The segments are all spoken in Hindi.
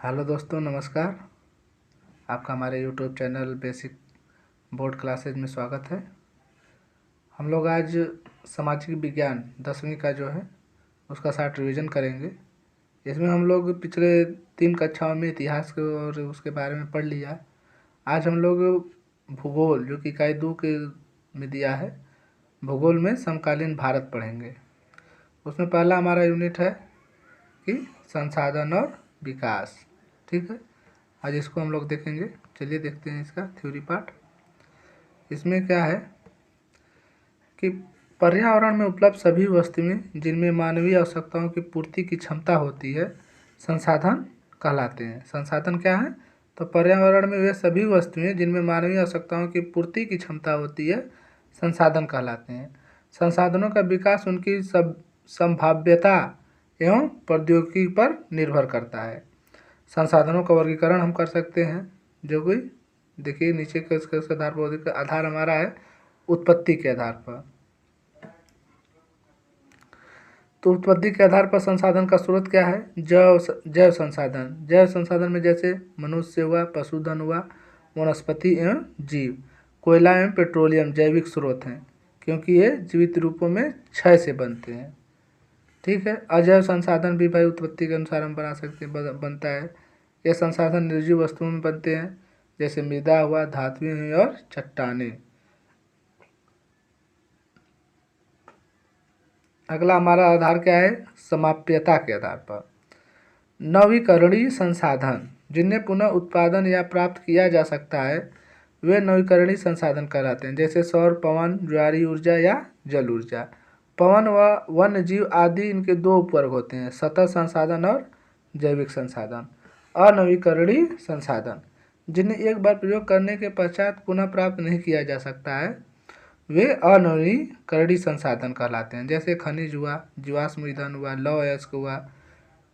हेलो दोस्तों, नमस्कार। आपका हमारे YouTube channel basic board classes में स्वागत है। हम लोग आज सामाजिक विज्ञान 10वीं का जो है उसका शॉर्ट रिवीजन करेंगे। इसमें हम लोग पिछले 3 कक्षाओं में इतिहास के और उसके बारे में पढ़ लिया। आज हम लोग भूगोल जो कि इकाई 2 के में दिया है, भूगोल में समकालीन भारत पढ़ेंगे। उसमें पहला हमारा यूनिट है कि संसाधन और विकास। ठीक है, आज इसको हम लोग देखेंगे। चलिए देखते हैं इसका थ्योरी पार्ट। इसमें क्या है कि पर्यावरण में उपलब्ध सभी वस्तुएं जिनमें मानवीय आवश्यकताओं की पूर्ति की क्षमता होती है संसाधन कहलाते हैं। संसाधन क्या है? तो पर्यावरण में वे सभी वस्तुएं जिनमें मानवीय आवश्यकताओं की पूर्ति की क्षमता होती है संसाधन कहलाते हैं। संसाधनों का विकास उनकी संभाव्यता एवं प्रौद्योगिकी पर निर्भर करता है। संसाधनों का वर्गीकरण हम कर सकते हैं, जो कि देखिए नीचे के उसके आधार पर आधार हमारा है उत्पत्ति के आधार पर। तो उत्पत्ति के आधार पर संसाधन का स्रोत क्या है? जैव संसाधन। जैव संसाधन में जैसे मनुष्य हुआ, पशुधन हुआ, वनस्पति एवं जीव। कोयला एवं पेट्रोलियम जैविक स्रोत हैं, क्योंकि ये जीवित रूपों में क्षय से बनते हैं। ठीक है। अजैव संसाधन भी भाई उत्पत्ति के अनुसार हम बना सकते हैं, बनता है। ये संसाधन निर्जीव वस्तुओं में बनते हैं, जैसे मृदा हुआ, धातुएं हुई और चट्टानें। अगला हमारा आधार क्या है? समाप्यता के आधार पर। नवीकरणीय संसाधन जिन्हें पुनः उत्पादन या प्राप्त किया जा सकता है वे नवीकरणीय संसाधन कहलाते हैं, जैसे सौर, पवन, ज्वारीय ऊर्जा या जल ऊर्जा। पवन व वन्य जीव आदि इनके 2 उपवर्ग होते हैं, सतत संसाधन और जैविक संसाधन। अनवीकरणीय संसाधन जिन्हें एक बार प्रयोग करने के पश्चात पुनः प्राप्त नहीं किया जा सकता है वे अनवीकरणीय संसाधन कहलाते हैं, जैसे खनिज हुआ, जीवाश्म ईंधन हुआ, लौह अयस्क हुआ।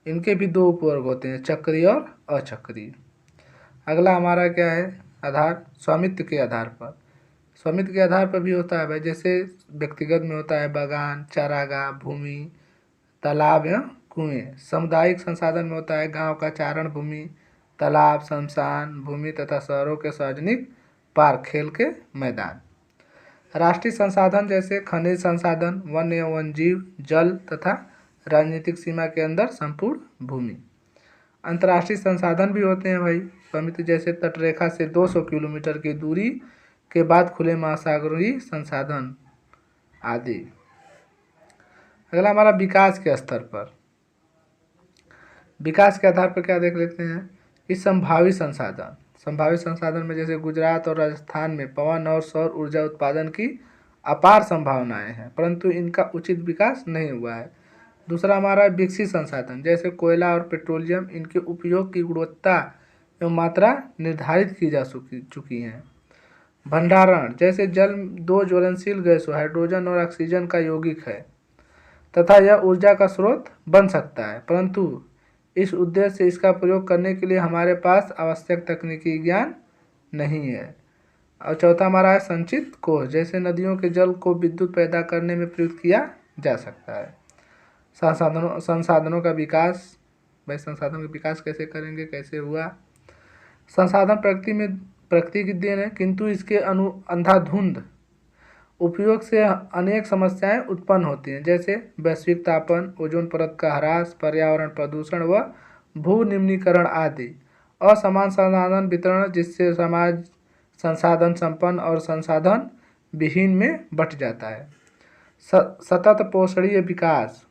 इनके भी 2 उपवर्ग होते हैं, चक्रीय और अचक्रीय। अगला हमारा क्या है आधार? स्वामित्व के आधार पर। स्वामित्व के आधार पर भी होता है भाई, जैसे व्यक्तिगत में होता है बागान, चारागाह, भूमि, तालाब या कुएं। सामुदायिक संसाधन में होता है गांव का चारण भूमि, तालाब, शमशान भूमि तथा शहरों के सार्वजनिक पार्क, खेल के मैदान। राष्ट्रीय संसाधन जैसे खनिज संसाधन, वन एवं वन्यजीव, जल तथा राजनीतिक सीमा के अंदर संपूर्ण भूमि। अंतर्राष्ट्रीय संसाधन भी होते हैं भाई स्वामित्व, जैसे तटरेखा से 200 किलोमीटर की दूरी के बाद खुले महासागरीय संसाधन आदि। अगला हमारा विकास के स्तर पर। विकास के आधार पर क्या देख लेते हैं कि संभावित संसाधन। संभावित संसाधन में जैसे गुजरात और राजस्थान में पवन और सौर ऊर्जा उत्पादन की अपार संभावनाएं हैं, परंतु इनका उचित विकास नहीं हुआ है। दूसरा हमारा विकसित संसाधन, जैसे कोयला और पेट्रोलियम। इनके उपयोग की गुणवत्ता एवं मात्रा निर्धारित की जा चुकी हैं। भंडारण, जैसे जल 2 ज्वलनशील गैसों हाइड्रोजन और ऑक्सीजन का यौगिक है तथा यह ऊर्जा का स्रोत बन सकता है, परंतु इस उद्देश्य से इसका प्रयोग करने के लिए हमारे पास आवश्यक तकनीकी ज्ञान नहीं है। और चौथा हमारा है संचित कोष, जैसे नदियों के जल को विद्युत पैदा करने में प्रयुक्त किया जा सकता है। संसाधनों का विकास। भाई संसाधनों का विकास कैसे करेंगे, कैसे हुआ? संसाधन प्रकृति की देन है, किंतु इसके अंधाधुंध उपयोग से अनेक समस्याएं उत्पन्न होती हैं, जैसे वैश्विक तापन, ओजोन परत का ह्रास, पर्यावरण प्रदूषण व भू निम्नीकरण आदि। असमान संसाधन वितरण, जिससे समाज संसाधन संपन्न और संसाधन विहीन में बंट जाता है। सतत पोषणीय विकास,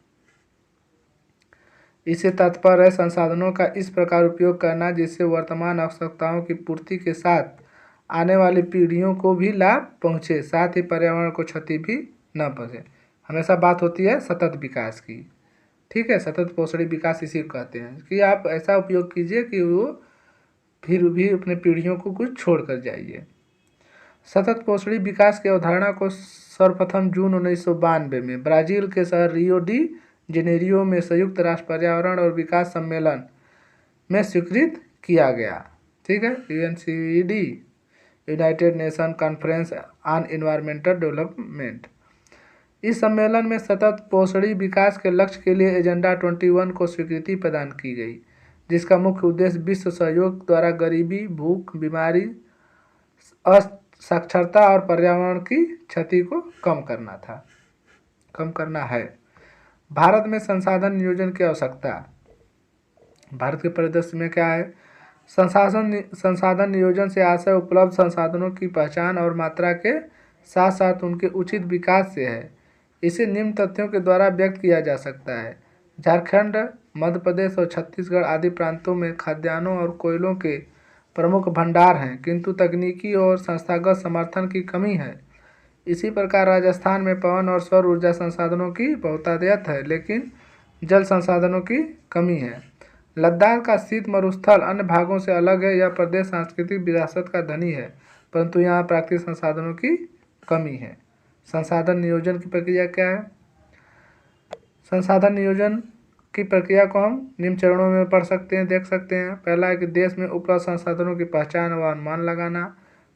इससे तात्पर्य है संसाधनों का इस प्रकार उपयोग करना जिससे वर्तमान आवश्यकताओं की पूर्ति के साथ आने वाली पीढ़ियों को भी लाभ पहुँचे, साथ ही पर्यावरण को क्षति भी न पहुँचे। हमेशा बात होती है सतत विकास की। ठीक है, सतत पोषणीय विकास इसी को कहते हैं कि आप ऐसा उपयोग कीजिए कि वो फिर भी अपने पीढ़ियों को कुछ छोड़ कर जाइए। सतत पोषणीय विकास की अवधारणा को सर्वप्रथम जून 1992 में ब्राज़ील के शहर रियो डी जेनेरियो में संयुक्त राष्ट्र पर्यावरण और विकास सम्मेलन में स्वीकृत किया गया। ठीक है, UNCED, United nation conference on environmental development. इस सम्मेलन में सतत पोषणीय विकास के लक्ष्य के लिए एजेंडा 21 को स्वीकृति प्रदान की गई, जिसका मुख्य उद्देश्य विश्व सहयोग द्वारा गरीबी, भूख, बीमारी, असाक्षरता और पर्यावरण की क्षति को कम करना है। भारत में संसाधन नियोजन की आवश्यकता। भारत के परिदृश्य में क्या है? संसाधन नियोजन से आशय उपलब्ध संसाधनों की पहचान और मात्रा के साथ साथ उनके उचित विकास से है। इसे निम्न तथ्यों के द्वारा व्यक्त किया जा सकता है। झारखंड, मध्य प्रदेश और छत्तीसगढ़ आदि प्रांतों में खाद्यान्नों और कोयलों के प्रमुख भंडार हैं, किंतु तकनीकी और संस्थागत समर्थन की कमी है। इसी प्रकार राजस्थान में पवन और सौर ऊर्जा संसाधनों की बहुतायत है, लेकिन जल संसाधनों की कमी है। लद्दाख का शीत मरुस्थल अन्य भागों से अलग है। यह प्रदेश सांस्कृतिक विरासत का धनी है, परंतु यहाँ प्राकृतिक संसाधनों की कमी है। संसाधन नियोजन की प्रक्रिया क्या है? संसाधन नियोजन की प्रक्रिया को हम निम्न चरणों में पढ़ सकते हैं, देख सकते हैं। पहला है कि देश में उपलब्ध संसाधनों की पहचान व अनुमान लगाना।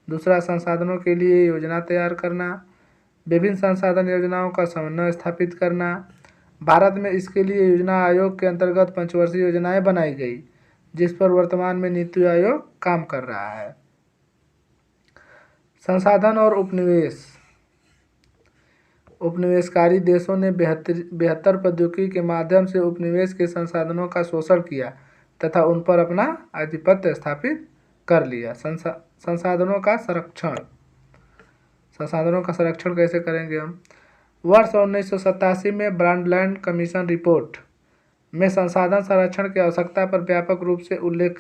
दूसरा, संसाधनों के लिए योजना तैयार करना। विभिन्न संसाधन योजनाओं का समन्वय स्थापित करना। भारत में इसके लिए योजना आयोग के अंतर्गत पंचवर्षीय योजनाएं बनाई गई, जिस पर वर्तमान में नीति आयोग काम कर रहा है। संसाधन और उपनिवेश। उपनिवेशकारी देशों ने बेहतर प्रौद्योगिकी के माध्यम से उपनिवेश के संसाधनों का शोषण किया तथा उन पर अपना आधिपत्य स्थापित कर लिया। संसाधनों का संरक्षण। संसाधनों का संरक्षण कैसे करेंगे हम? वर्ष 1987 में ब्रांडलैंड कमीशन रिपोर्ट में संसाधन संरक्षण की आवश्यकता पर व्यापक रूप से उल्लेख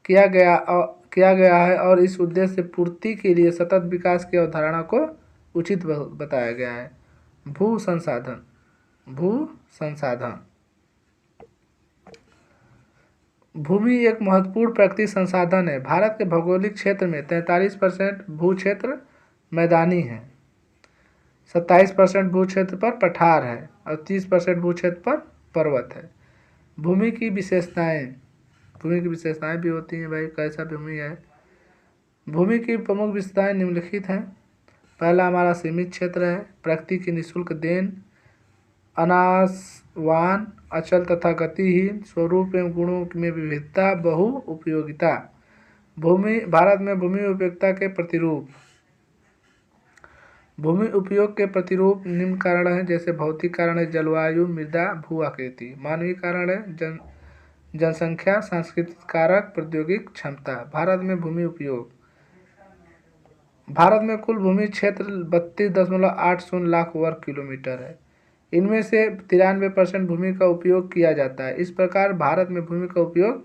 किया गया है और इस उद्देश्य पूर्ति के लिए सतत विकास की अवधारणा को उचित बताया गया है। भू संसाधन। भूमि एक महत्वपूर्ण प्राकृतिक संसाधन है। भारत के भौगोलिक क्षेत्र में 43% भू क्षेत्र मैदानी है, 27% भू क्षेत्र पर पठार है और 30% भू क्षेत्र पर पर्वत है। भूमि की विशेषताएं भी होती हैं भाई, कैसा भूमि है। भूमि की प्रमुख विशेषताएं निम्नलिखित हैं। पहला हमारा सीमित क्षेत्र है, प्रकृति की निःशुल्क देन, अनासवान, अचल तथा गतिहीन, स्वरूप एवं गुणों में विविधता, बहु उपयोगिता। भारत में भूमि उपयोगिता के प्रतिरूप। भूमि उपयोग के प्रतिरूप निम्न कारण हैं, जैसे भौतिक कारण है जलवायु, मृदा, भू आकृति। मानवीय कारण है जनसंख्या, सांस्कृतिक कारक, प्रौद्योगिक क्षमता। भारत में भूमि उपयोग। भारत में कुल भूमि क्षेत्र 32.80 लाख वर्ग किलोमीटर है। इनमें से 93% भूमि का उपयोग किया जाता है। इस प्रकार भारत में भूमि का उपयोग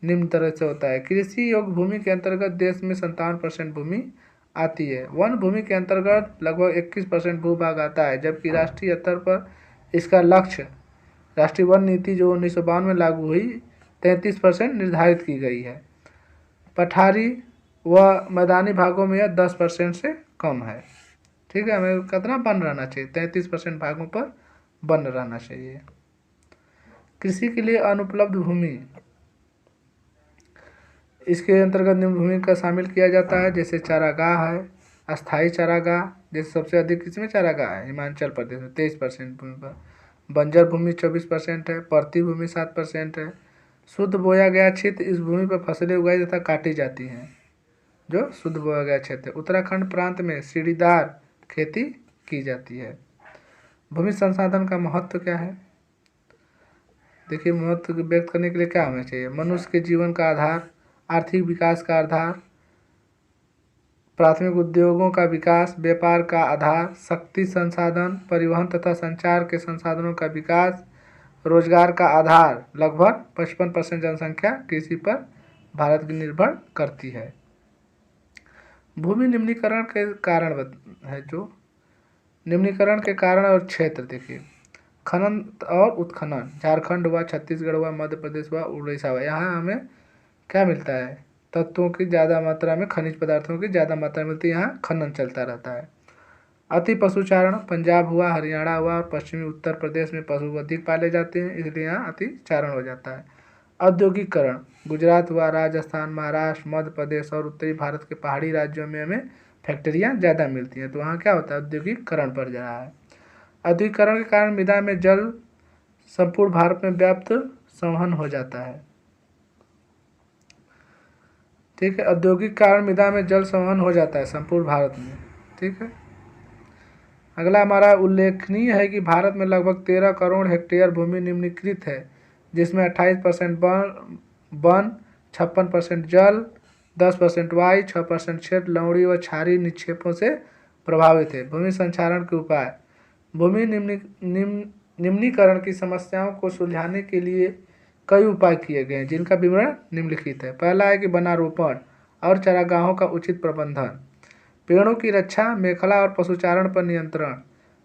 निम्न तरह से होता है। कृषि योग्य भूमि के अंतर्गत देश में 57% भूमि आती है। वन भूमि के अंतर्गत लगभग 21% भूभाग आता है, जबकि राष्ट्रीय स्तर पर इसका लक्ष्य राष्ट्रीय वन नीति जो 1952 में लागू हुई 33% निर्धारित की गई है। पठारी व मैदानी भागों में यह 10% से कम है। ठीक है, हमें कितना वन रहना चाहिए? 33% भागों पर वन रहना चाहिए। कृषि के लिए अनुपलब्ध भूमि, इसके अंतर्गत निम्न भूमि का शामिल किया जाता है, जैसे चारागाह है, अस्थायी चारागाह, जैसे सबसे अधिक किसमें चारागाह है? हिमाचल प्रदेश में 23% भूमि पर। बंजर भूमि 24% है, परती भूमि 7% है। शुद्ध बोया गया क्षेत्र, इस भूमि पर फसलें उगाई तथा काटी जाती हैं, जो शुद्ध बोया गया क्षेत्र। उत्तराखंड प्रांत में सीढ़ीदार खेती की जाती है। भूमि संसाधन का महत्व क्या है? देखिए, महत्व व्यक्त करने के लिए क्या होना चाहिए? मनुष्य के जीवन का आधार, आर्थिक विकास का आधार, प्राथमिक उद्योगों का विकास, व्यापार का आधार, शक्ति संसाधन, परिवहन तथा संचार के संसाधनों का विकास, रोजगार का आधार। लगभग 55% जनसंख्या कृषि पर भारत की निर्भर करती है। भूमि निम्नीकरण के कारण है, जो निम्नीकरण के कारण और क्षेत्र देखिए, खनन और उत्खनन। झारखंड हुआ, छत्तीसगढ़ हुआ, मध्य प्रदेश हुआ, उड़ीसा हुआ, यहाँ हमें क्या मिलता है? तत्वों की ज़्यादा मात्रा में, खनिज पदार्थों की ज़्यादा मात्रा मिलती है, यहाँ खनन चलता रहता है। अति पशुचारण, पंजाब हुआ, हरियाणा हुआ और पश्चिमी उत्तर प्रदेश में पशु अधिक पाले जाते हैं, इसलिए यहाँ अतिचारण हो जाता है। औद्योगिकरण, गुजरात हुआ, राजस्थान, महाराष्ट्र, मध्य प्रदेश और उत्तरी भारत के पहाड़ी राज्यों में हमें फैक्ट्रियाँ ज़्यादा मिलती हैं, तो वहाँ क्या होता है? औद्योगिकरण बढ़ रहा है। औद्योगिकरण के कारण मृदा में जल संपूर्ण भारत में व्याप्त संवहन हो जाता है। ठीक है। औद्योगिक कारण मृदा में जल संवहन हो जाता है संपूर्ण भारत में। ठीक है। अगला हमारा उल्लेखनीय है कि भारत में लगभग 13 करोड़ हेक्टेयर भूमि निम्नलिखित है, जिसमें 28% वन, 56% जल, 10% वायु, 6% क्षेत्र लवणीय व क्षारीय निक्षेपों से प्रभावित है। भूमि संक्षारण के उपाय। भूमि निम्नीकरण की समस्याओं को सुलझाने के लिए कई उपाय किए गए हैं, जिनका विवरण निम्नलिखित है। पहला है कि वनारोपण और चारागाहों का उचित प्रबंधन, पेड़ों की रक्षा, मेखला और पशुचारण पर नियंत्रण,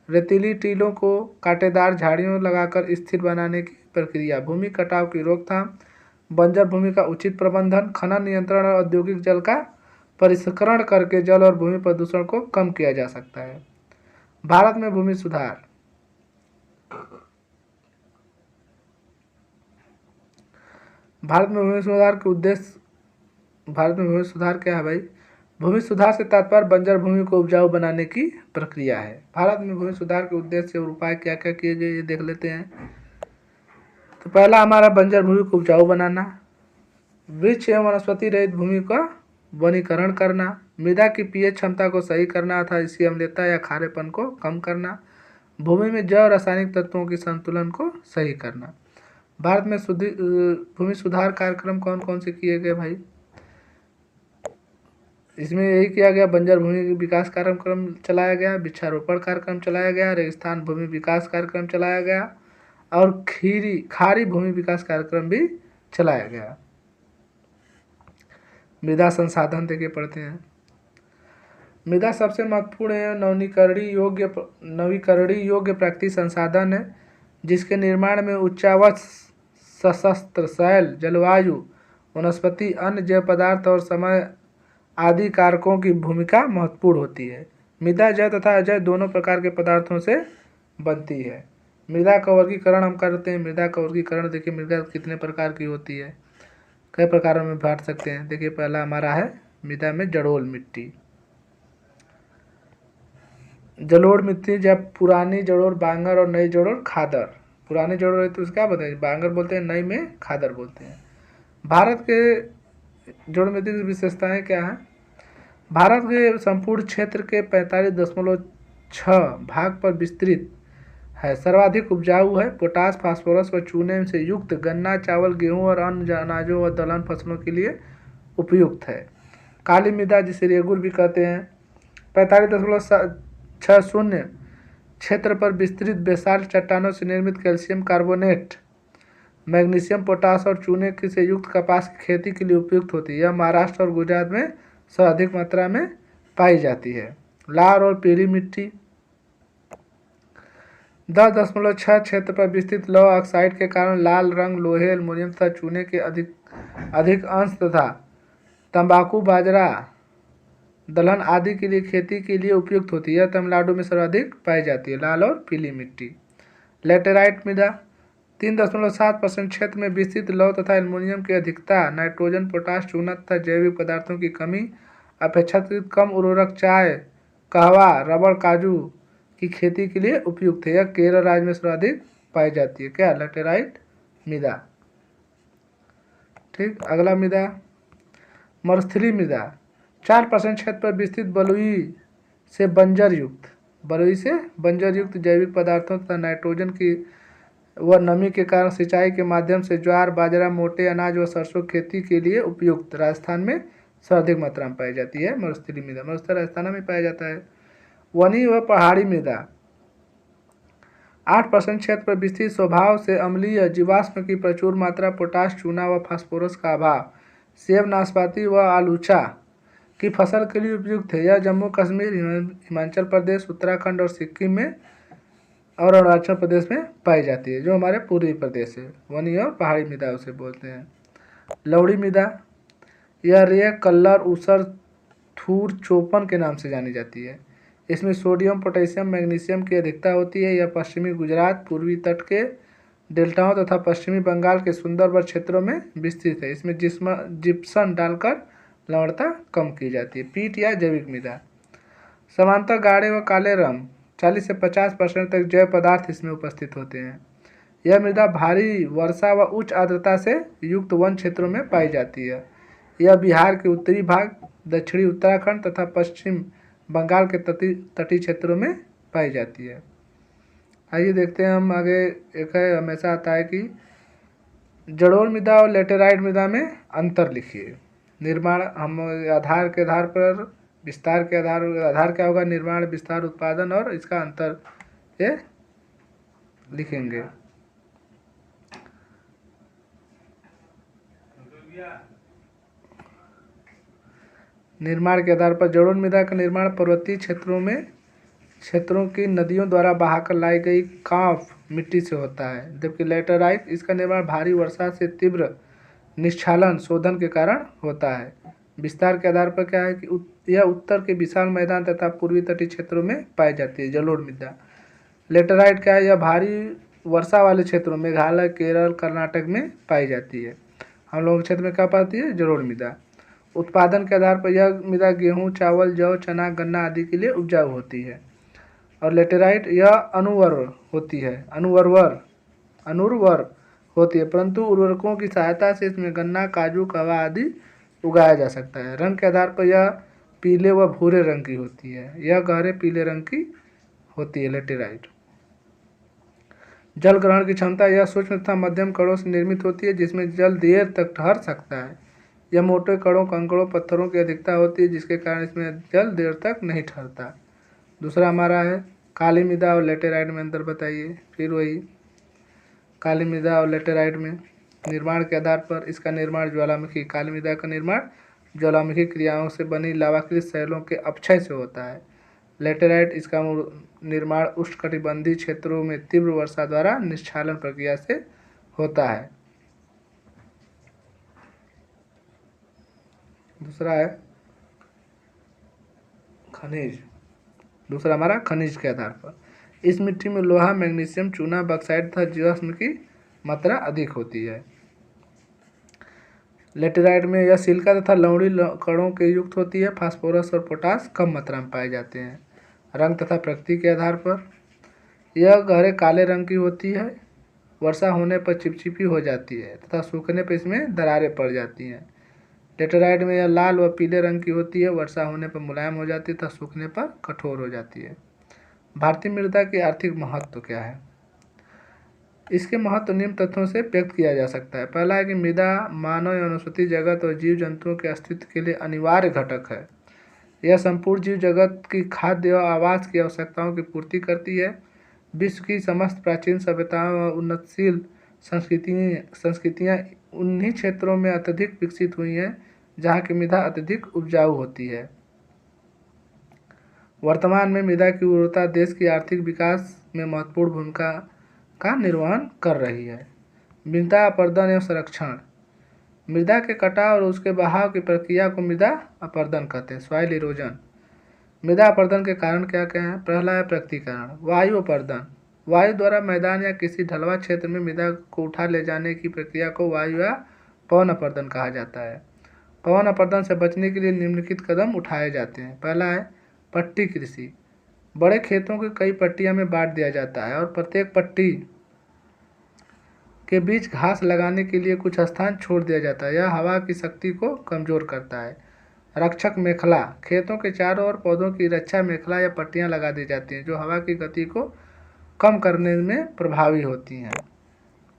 रेतीली टीलों को कांटेदार झाड़ियों लगाकर स्थिर बनाने की प्रक्रिया, भूमि कटाव की रोकथाम, बंजर भूमि का उचित प्रबंधन, खनन नियंत्रण और औद्योगिक जल का परिष्करण करके जल और भूमि प्रदूषण को कम किया जा सकता है। भारत में भूमि सुधार। भारत में भूमि सुधार के उद्देश्य। भारत में भूमि सुधार क्या है भाई? भूमि सुधार से तात्पर्य बंजर भूमि को उपजाऊ बनाने की प्रक्रिया है। भारत में भूमि सुधार के उद्देश्य और उपाय क्या क्या किए गए ये देख लेते हैं। तो पहला हमारा बंजर भूमि को उपजाऊ बनाना, वृक्ष एवं वनस्पति रहित भूमि का वनीकरण करना, मृदा की पीएच क्षमता को सही करना अर्थात इसकी अम्लता या खारेपन को कम करना, भूमि में जैव रासायनिक तत्वों के संतुलन को सही करना। भारत में भूमि सुधार कार्यक्रम कौन कौन से किए गए भाई? इसमें यही किया गया, बंजर भूमि विकास कार्यक्रम चलाया गया, वृक्षारोपण कार्यक्रम चलाया गया, रेगिस्तान भूमि विकास कार्यक्रम चलाया गया और खारी भूमि विकास कार्यक्रम भी चलाया गया। मृदा संसाधन देखिए पढ़ते हैं। मृदा सबसे महत्वपूर्ण है नवीकरणीय योग्य प्राकृतिक संसाधन है, जिसके निर्माण में उच्चावच सशस्त्र शैल, जलवायु, वनस्पति, अन्य जैव पदार्थ और समय आदि कारकों की भूमिका महत्वपूर्ण होती है। मृदा जैव तथा अजैव दोनों प्रकार के पदार्थों से बनती है। मृदा का वर्गीकरण हम करते हैं। मृदा का वर्गीकरण देखिए, मृदा कितने प्रकार की होती है, कई प्रकारों में बांट सकते हैं। देखिए पहला हमारा है मृदा में जलोढ़ मिट्टी। जलोढ़ मिट्टी जब पुरानी जलोढ़ बांगर और नई जलोढ़ खादर। पुरानी जलोढ़ है तो उसको क्या बोलते हैं? बांगर बोलते हैं, नई में खादर बोलते हैं। भारत के जलोढ़ मिट्टी की विशेषताएं क्या हैं? भारत के संपूर्ण क्षेत्र के 45.6 भाग पर विस्तृत है। सर्वाधिक उपजाऊ है। पोटास, फास्फोरस व चूने से युक्त गन्ना, चावल, गेहूं और अन्य अनाजों व दलहन फसलों के लिए उपयुक्त है। काली मृदा जिसे रेगुर भी कहते हैं, 45.60 क्षेत्र पर विस्तृत बेसाल्ट चट्टानों से निर्मित कैल्शियम कार्बोनेट, मैग्नीशियम, पोटास और चूने से युक्त कपास की खेती के लिए उपयुक्त होती है। यह महाराष्ट्र और गुजरात में सर्वाधिक मात्रा में पाई जाती है। लाल और पीली मिट्टी 10.6 क्षेत्र पर विस्तृत लौह ऑक्साइड के कारण लाल रंग लोहे, एल्युमिनियम तथा चूने के अधिक अंश तथा तंबाकू, बाजरा, दलहन आदि के लिए खेती के लिए उपयुक्त होती है। यह तमिलनाडु में सर्वाधिक पाई जाती है, लाल और पीली मिट्टी। लेटेराइट मृदा 3.7% क्षेत्र में विस्तृत लौह तथा एल्युमिनियम की अधिकता, नाइट्रोजन, पोटाश, चूना तथा जैविक पदार्थों की कमी, अपेक्षाकृत कम उर्वरक, चाय, कहवा, रबड़, काजू की खेती के लिए उपयुक्त है। यह केरल राज्य में सर्वाधिक पाई जाती है। क्या? लेटेराइट मृदा। ठीक। अगला मृदा मरुस्थलीय मृदा 4% क्षेत्र पर विस्तृत बलुई से बंजर युक्त जैविक पदार्थों तथा नाइट्रोजन की व नमी के कारण सिंचाई के माध्यम से ज्वार, बाजरा, मोटे अनाज व सरसों खेती के लिए उपयुक्त राजस्थान में सर्वाधिक मात्रा में पाई जाती है। मरुस्थलीय मृदा मरुस्थल राजस्थान में पाया जाता है। वनी व पहाड़ी मृदा 8% क्षेत्र पर विस्तृत, स्वभाव से अम्लीय, जीवाश्म की प्रचुर मात्रा, पोटाश, चूना व फास्फोरस का अभाव, सेब, नाशपाती व आलूचा की फसल के लिए उपयुक्त है। यह जम्मू कश्मीर, हिमाचल प्रदेश, उत्तराखंड और सिक्किम में और अरुणाचल प्रदेश में पाई जाती है, जो हमारे पूर्वी प्रदेश है। वनी और पहाड़ी मृदा उसे बोलते हैं। लवड़ी मृदा यह रेक, कल्लर, ऊसर, थूर, चौपन के नाम से जानी जाती है। इसमें सोडियम, पोटेशियम, मैग्नीशियम की अधिकता होती है। यह पश्चिमी गुजरात, पूर्वी तट के डेल्टाओं तथा पश्चिमी बंगाल के सुंदरबन क्षेत्रों में विस्तृत है। इसमें जिप्सम डालकर लवणता कम की जाती है। पीट या जैविक मृदा समांतर गाढ़े व काले रंग 40 से 50% तक जैव पदार्थ इसमें उपस्थित होते हैं। यह मृदा भारी वर्षा व उच्च आर्द्रता से युक्त वन क्षेत्रों में पाई जाती है। यह बिहार के उत्तरी भाग, दक्षिणी उत्तराखंड तथा पश्चिम बंगाल के तटीय क्षेत्रों में पाई जाती है। आइए देखते हैं हम आगे। एक है, हमेशा आता है कि जलोढ़ मृदा और लेटेराइट मृदा में अंतर लिखिए। निर्माण हम आधार के आधार पर, विस्तार के आधार क्या होगा, निर्माण, विस्तार, उत्पादन, और इसका अंतर ये लिखेंगे। निर्माण के आधार पर जलोढ़ मृदा का निर्माण पर्वतीय क्षेत्रों की नदियों द्वारा बहाकर लाई गई कांफ मिट्टी से होता है, जबकि लेटेराइट इसका निर्माण भारी वर्षा से तीव्र निस्खलन शोधन के कारण होता है। विस्तार के आधार पर क्या है कि यह उत्तर के विशाल मैदान तथा पूर्वी तटीय क्षेत्रों में पाई जाती है जलोढ़ मृदा। लेटेराइट क्या है, यह भारी वर्षा वाले क्षेत्रों, मेघालय, केरल, कर्नाटक में पाई जाती है। हम लोगों के क्षेत्र में क्या पाती है, जलोढ़ मृदा। उत्पादन के आधार पर यह मृदा गेहूं, चावल, जौ, चना, गन्ना आदि के लिए उपजाऊ होती है। और लेटेराइट यह अनुर्वर होती है, परंतु उर्वरकों की सहायता से इसमें गन्ना, काजू, कहवा आदि उगाया जा सकता है। रंग के आधार पर यह पीले व भूरे रंग की होती है, यह गहरे पीले रंग की होती है लेटेराइट। जल ग्रहण की क्षमता, यह सूक्ष्म तथा मध्यम कणों से निर्मित होती है जिसमें जल देर तक ठहर सकता है। यह मोटे कणों, कंकड़ों, पत्थरों की अधिकता होती है जिसके कारण इसमें जल देर तक नहीं ठहरता। दूसरा हमारा है काली मृदा और लेटेराइट में अंतर बताइए। फिर वही काली मृदा और लेटेराइट में निर्माण के आधार पर इसका निर्माण ज्वालामुखी, काली मृदा का निर्माण ज्वालामुखी क्रियाओं से बनी लावाकृत शैलों के अपक्षय से होता है। लेटेराइट इसका निर्माण उष्णकटिबंधीय क्षेत्रों में तीव्र वर्षा द्वारा निस्खलन प्रक्रिया से होता है। दूसरा है खनिज। दूसरा हमारा खनिज के आधार पर, इस मिट्टी में लोहा, मैग्नीशियम, चूना, बक्साइट तथा जीवाश्म की मात्रा अधिक होती है। लेटेराइट में यह सिलिका तथा लवणीय कणों के युक्त होती है। फास्फोरस और पोटास कम मात्रा में पाए जाते हैं। रंग तथा प्रकृति के आधार पर यह गहरे काले रंग की होती है, वर्षा होने पर चिपचिपी हो जाती है तथा सूखने पर इसमें दरारें पड़ जाती हैं। लेटेराइट में यह लाल व पीले रंग की होती है, वर्षा होने पर मुलायम हो जाती है तथा सूखने पर कठोर हो जाती है। भारतीय मृदा की आर्थिक महत्व क्या है? इसके महत्व निम्न तथ्यों से व्यक्त किया जा सकता है। पहला है कि मृदा मानव एवं वनस्पति जगत और जीव जंतुओं के अस्तित्व के लिए अनिवार्य घटक है। यह संपूर्ण जीव जगत की खाद्य और आवास की आवश्यकताओं की पूर्ति करती है। विश्व की समस्त प्राचीन सभ्यताओं और उन्नतशील संस्कृतियाँ उन्हीं क्षेत्रों में अत्यधिक विकसित हुई हैं जहाँ की मृदा अत्यधिक उपजाऊ होती है। वर्तमान में मृदा की उर्वरता देश की आर्थिक विकास में महत्वपूर्ण भूमिका का निर्वहन कर रही है। मृदा अपरदन एवं संरक्षण, मृदा के कटाव और उसके बहाव की प्रक्रिया को मृदा अपरदन कहते हैं, सॉइल इरोजन। मृदा अपरदन के कारण क्या क्या हैं? पहला है प्रकृतिकरण, वायु अपरदन। वायु द्वारा मैदान या किसी ढलवा क्षेत्र में मृदा को उठा ले जाने की प्रक्रिया को वायु या पवन अपरदन कहा जाता है। पवन अपरदन से बचने के लिए निम्नलिखित कदम उठाए जाते हैं। पहला है पट्टी कृषि। बड़े खेतों को कई पट्टियों में बांट दिया जाता है और प्रत्येक पट्टी के बीच घास लगाने के लिए कुछ स्थान छोड़ दिया जाता है। यह हवा की शक्ति को कमजोर करता है। रक्षक मेखला, खेतों के चारों ओर पौधों की रक्षा मेखला या पट्टियां लगा दी जाती हैं जो हवा की गति को कम करने में प्रभावी होती हैं।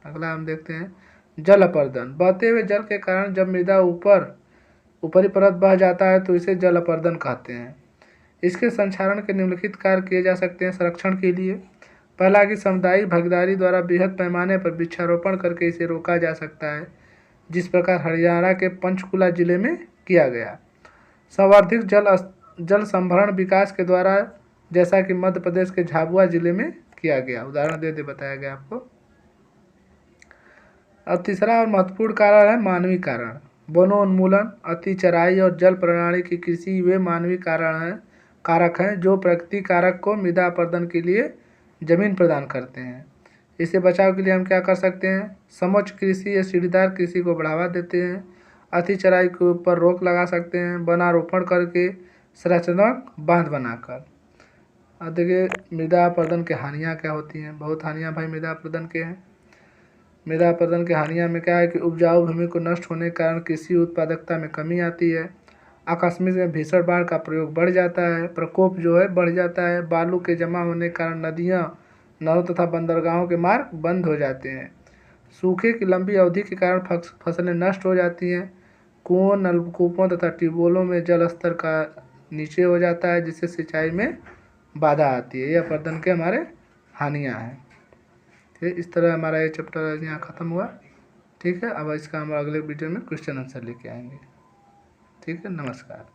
अगला हम देखते हैं जल अपर्दन। बहते हुए जल के कारण जब मृदा ऊपरी परत बह जाता है तो इसे जल अपर्दन कहते हैं। इसके संचारण के निम्नलिखित कार्य किए जा सकते हैं संरक्षण के लिए। पहला कि सामुदायिक भागीदारी द्वारा बृहद पैमाने पर वृक्षारोपण करके इसे रोका जा सकता है, जिस प्रकार हरियाणा के पंचकुला जिले में किया गया। संवर्धित जल संभरण विकास के द्वारा, जैसा कि मध्य प्रदेश के झाबुआ जिले में किया गया, उदाहरण दे बताया गया आपको। अब तीसरा और महत्वपूर्ण कारण है मानवीय कारण। वनोन्मूलन, अति चराई और जल प्रणाली की कृषि वे मानवीय कारक हैं जो प्रकृति कारक को मृदा अपरदन के लिए जमीन प्रदान करते हैं। इससे बचाव के लिए हम क्या कर सकते हैं? समोच्च कृषि या सीढ़ीदार कृषि को बढ़ावा देते हैं। अति चराई के ऊपर रोक लगा सकते हैं, वनारोपण करके, संरचनात्मक बांध बनाकर। अब देखिए मृदा अपरदन की हानियाँ क्या होती हैं। बहुत हानियाँ भाई मृदा अपरदन के हैं। मृदा अपरदन की हानियाँ में क्या है कि उपजाऊ भूमि को नष्ट होने के कारण कृषि उत्पादकता में कमी आती है। आकस्मिक में भीषण बाढ़ का प्रयोग बढ़ जाता है, प्रकोप जो है बढ़ जाता है। बालू के जमा होने के कारण नदियाँ, नहरों तथा बंदरगाहों के मार्ग बंद हो जाते हैं। सूखे की लंबी अवधि के कारण फसलें नष्ट हो जाती हैं। कुओं, नलकूपों तथा ट्यूबवेलों में जल स्तर का नीचे हो जाता है, जिससे सिंचाई में बाधा आती है। यह अपरदन के हमारे हानियाँ हैं। ठीक, इस तरह हमारा ये चैप्टर यहाँ ख़त्म हुआ। ठीक है, अब इसका हम अगले वीडियो में क्वेश्चन आंसर लेके आएंगे। ठीक है, नमस्कार।